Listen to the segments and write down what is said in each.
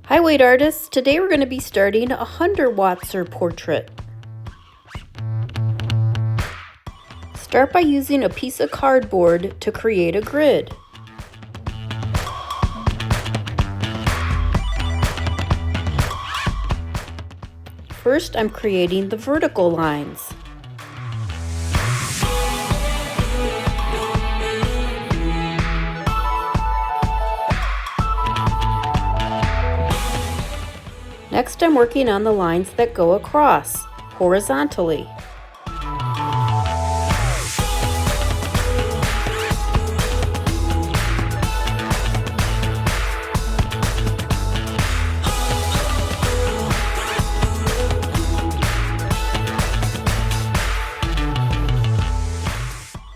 Hi weight artists, today we're going to be starting a Hundertwasser portrait. Start by using a piece of cardboard to create a grid. First, I'm creating the vertical lines. Next, I'm working on the lines that go across, horizontally.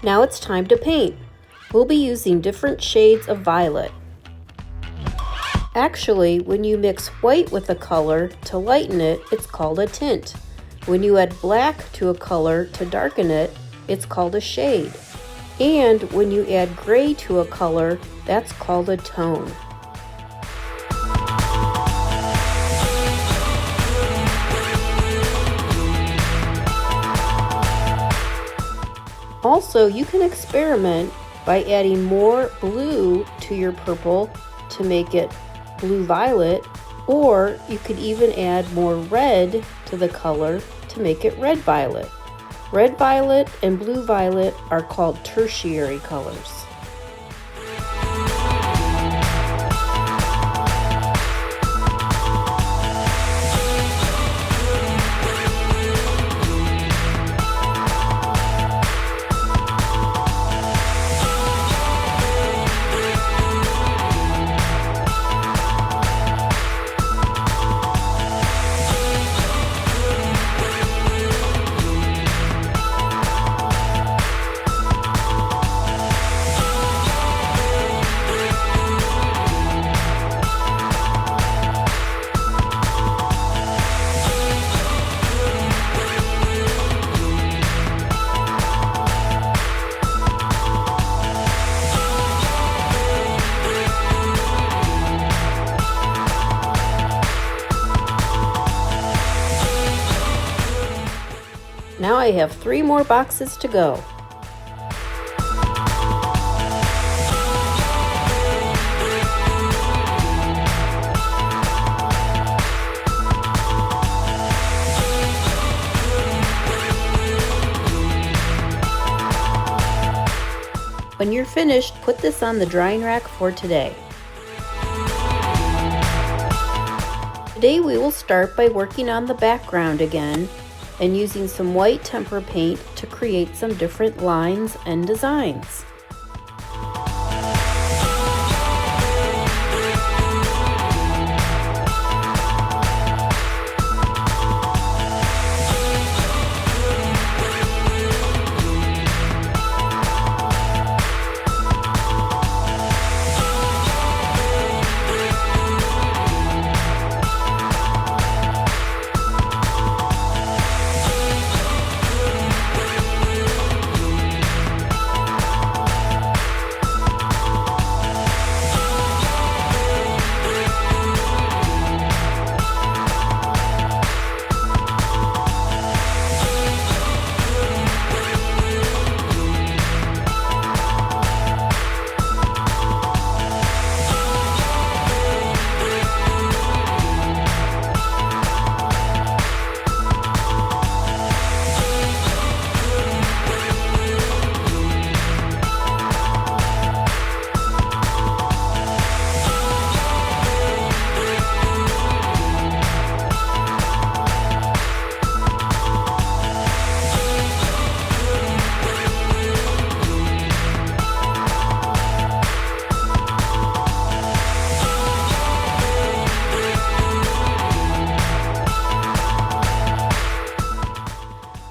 Now it's time to paint. We'll be using different shades of violet. Actually, when you mix white with a color to lighten it, it's called a tint. When you add black to a color to darken it, it's called a shade. And when you add gray to a color, that's called a tone. Also, you can experiment by adding more blue to your purple to make it blue-violet, or you could even add more red to the color to make it red-violet. Red-violet and blue-violet are called tertiary colors. Now I have 3 more boxes to go. When you're finished, put this on the drying rack for today. Today we will start by working on the background again and using some white tempera paint to create some different lines and designs.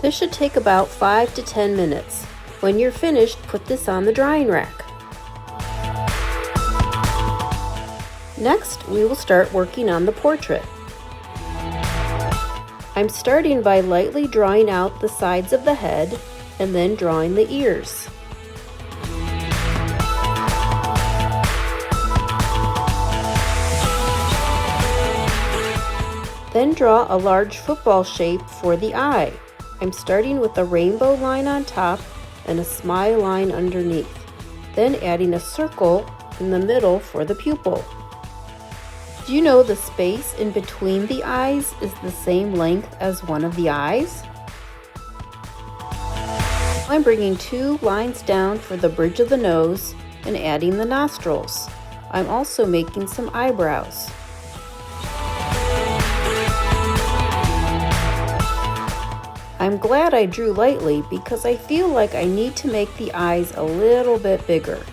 This should take about 5 to 10 minutes. When you're finished, put this on the drying rack. Next, we will start working on the portrait. I'm starting by lightly drawing out the sides of the head and then drawing the ears. Then draw a large football shape for the eye. I'm starting with a rainbow line on top and a smile line underneath, then adding a circle in the middle for the pupil. Do you know the space in between the eyes is the same length as one of the eyes? I'm bringing 2 lines down for the bridge of the nose and adding the nostrils. I'm also making some eyebrows. I'm glad I drew lightly because I feel like I need to make the eyes a little bit bigger.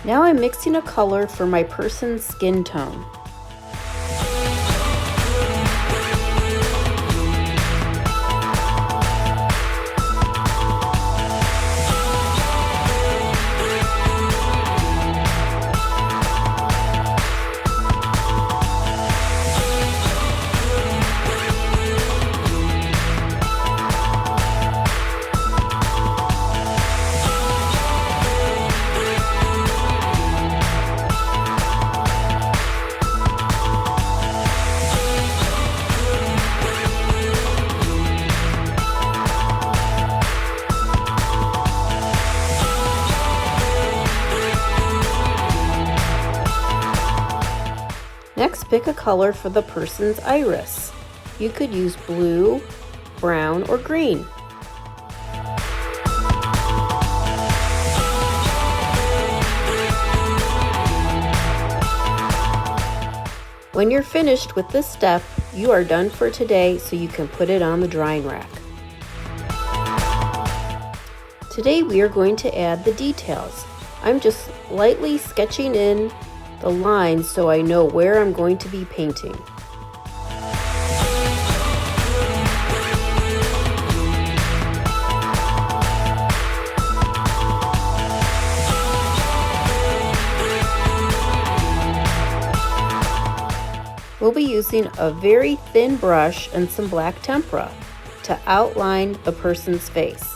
Now I'm mixing a color for my person's skin tone. Next, pick a color for the person's iris. You could use blue, brown, or green. When you're finished with this step, you are done for today, so you can put it on the drying rack. Today we are going to add the details. I'm just lightly sketching in the lines so I know where I'm going to be painting. We'll be using a very thin brush and some black tempera to outline the person's face.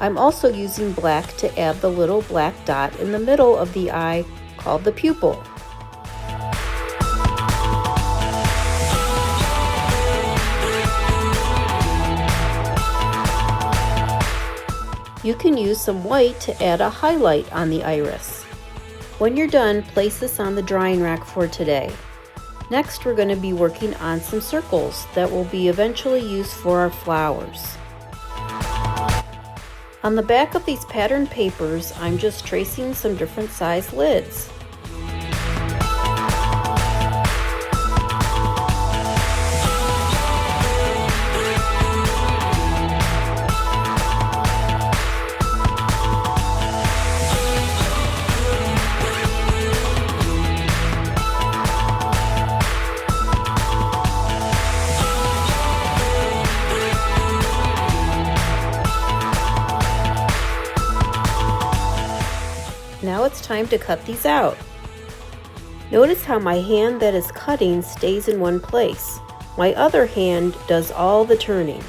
I'm also using black to add the little black dot in the middle of the eye called the pupil. You can use some white to add a highlight on the iris. When you're done, place this on the drying rack for today. Next, we're going to be working on some circles that will be eventually used for our flowers. On the back of these patterned papers, I'm just tracing some different size lids. Now it's time to cut these out. Notice how my hand that is cutting stays in one place. My other hand does all the turning.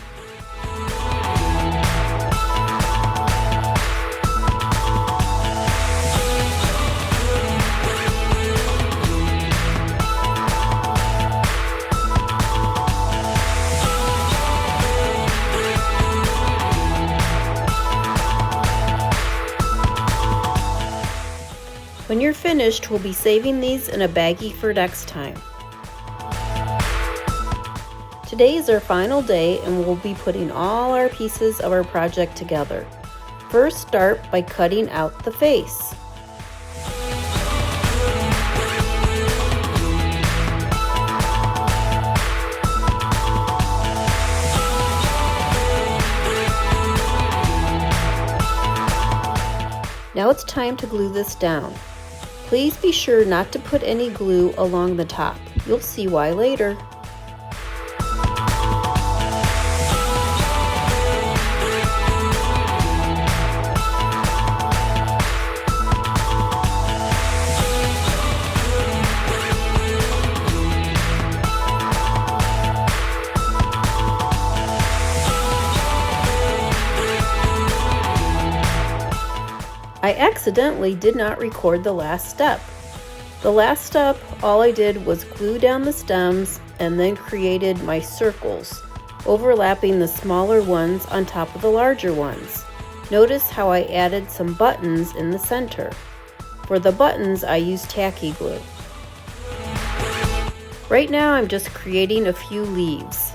When you're finished, we'll be saving these in a baggie for next time. Today is our final day and we'll be putting all our pieces of our project together. First, start by cutting out the face. it's time to glue this down. Please be sure not to put any glue along the top. You'll see why later. I accidentally did not record the last step. The last step, all I did was glue down the stems and then created my circles, overlapping the smaller ones on top of the larger ones. Notice how I added some buttons in the center. For the buttons, I used tacky glue. Right now, I'm just creating a few leaves.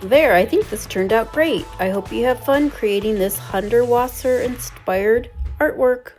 There, I think this turned out great. I hope you have fun creating this Hundertwasser inspired artwork.